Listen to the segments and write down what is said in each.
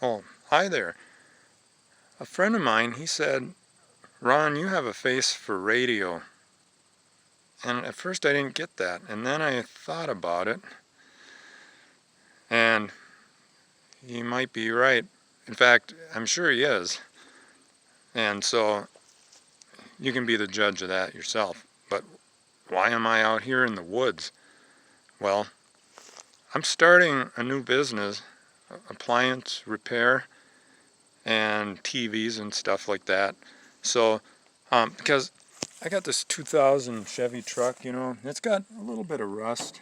Oh, hi there. A friend of mine, he said, Ron, you have a face for radio. And at first I didn't get that. And then I thought about it. And he might be right. In fact, I'm sure he is. And so you can be the judge of that yourself. But why am I out here in the woods? Well, I'm starting a new business, appliance repair and TVs and stuff like that. So, because I got this 2000 Chevy truck, it's got a little bit of rust,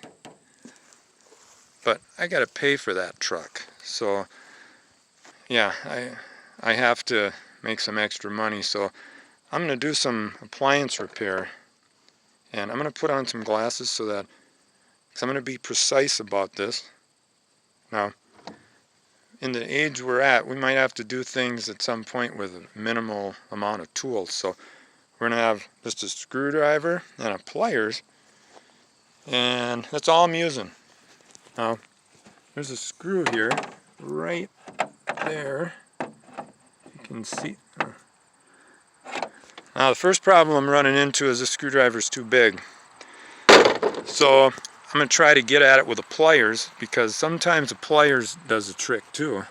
but I got to pay for that truck. So, yeah, I have to make some extra money. So I'm going to do some appliance repair, and I'm going to put on some glasses so that, because I'm going to be precise about this. Now, in the age we're at, we might have to do things at some point with a minimal amount of tools. So we're going to have just a screwdriver and a pliers, and that's all I'm using. Now, there's a screw here, right there. You can see. Now, the first problem I'm running into is this screwdriver's too big. So I'm going to try to get at it with the pliers, because sometimes the pliers does the trick too.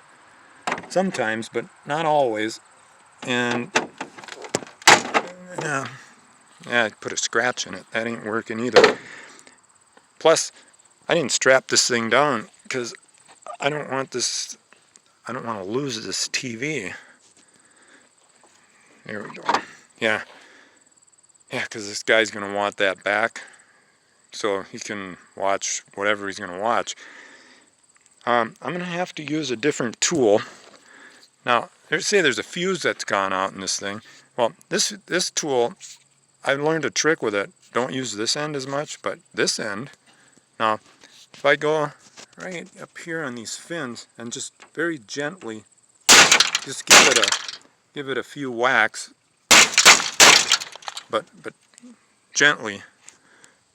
Sometimes, but not always. And yeah, I put a scratch in it. That ain't working either. Plus, I didn't strap this thing down because I don't want to lose this TV. There we go. Yeah, because this guy's going to want that back so he can watch whatever he's going to watch. I'm going to have to use a different tool. Now, there's a fuse that's gone out in this thing. Well, this tool, I learned a trick with it. Don't use this end as much, but this end. Now, if I go right up here on these fins and just very gently just give it a few whacks, but gently,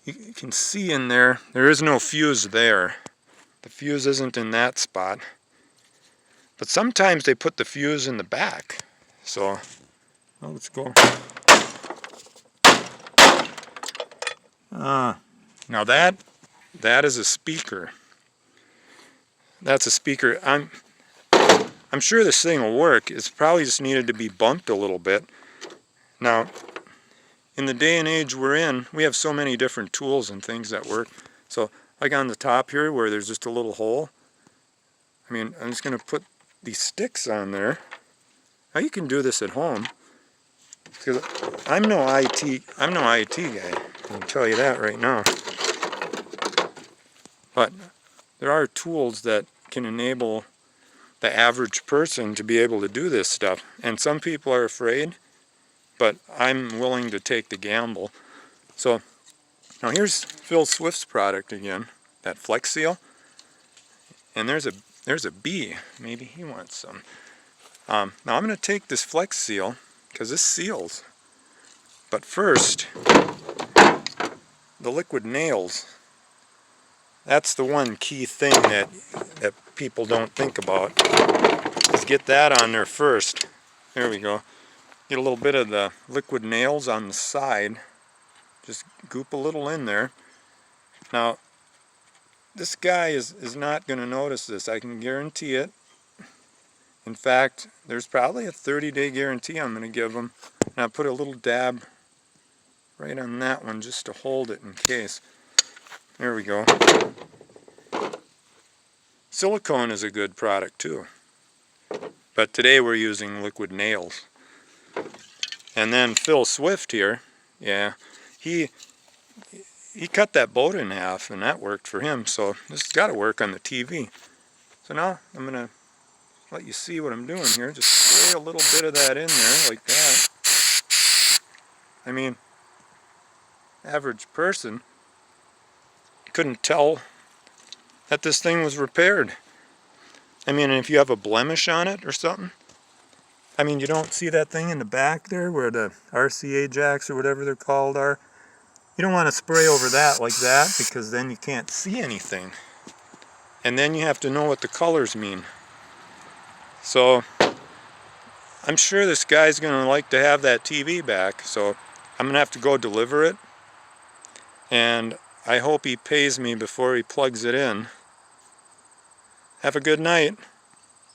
you can see in there is no fuse there. The fuse isn't in that spot. But sometimes they put the fuse in the back. So, well, let's go. Now that is a speaker. That's a speaker. I'm sure this thing will work. It's probably just needed to be bumped a little bit. Now, in the day and age we're in, we have so many different tools and things that work. So, like on the top here where there's just a little hole, I'm just going to put these sticks on there. Now you can do this at home, because I'm no IT guy. I can tell you that right now. But there are tools that can enable the average person to be able to do this stuff. And some people are afraid, but I'm willing to take the gamble. So now here's Phil Swift's product again, that Flex Seal. And there's a bee. Maybe he wants some. Now I'm going to take this Flex Seal, because this seals. But first, the liquid nails. That's the one key thing that people don't think about. Is get that on there first. There we go. Get a little bit of the liquid nails on the side. Just goop a little in there. Now, this guy is not going to notice this. I can guarantee it. In fact, there's probably a 30-day guarantee I'm going to give him. And I'll put a little dab right on that one just to hold it in case. There we go. Silicone is a good product too. But today we're using liquid nails. And then Phil Swift here, yeah, he cut that boat in half, and that worked for him. So this has got to work on the TV. So now I'm going to let you see what I'm doing here. Just spray a little bit of that in there like that. Average person couldn't tell that this thing was repaired. If you have a blemish on it or something, you don't see that thing in the back there where the RCA jacks or whatever they're called are. You don't want to spray over that like that, because then you can't see anything. And then you have to know what the colors mean. So I'm sure this guy's gonna like to have that TV back, so I'm gonna have to go deliver it, and I hope he pays me before he plugs it in. Have a good night.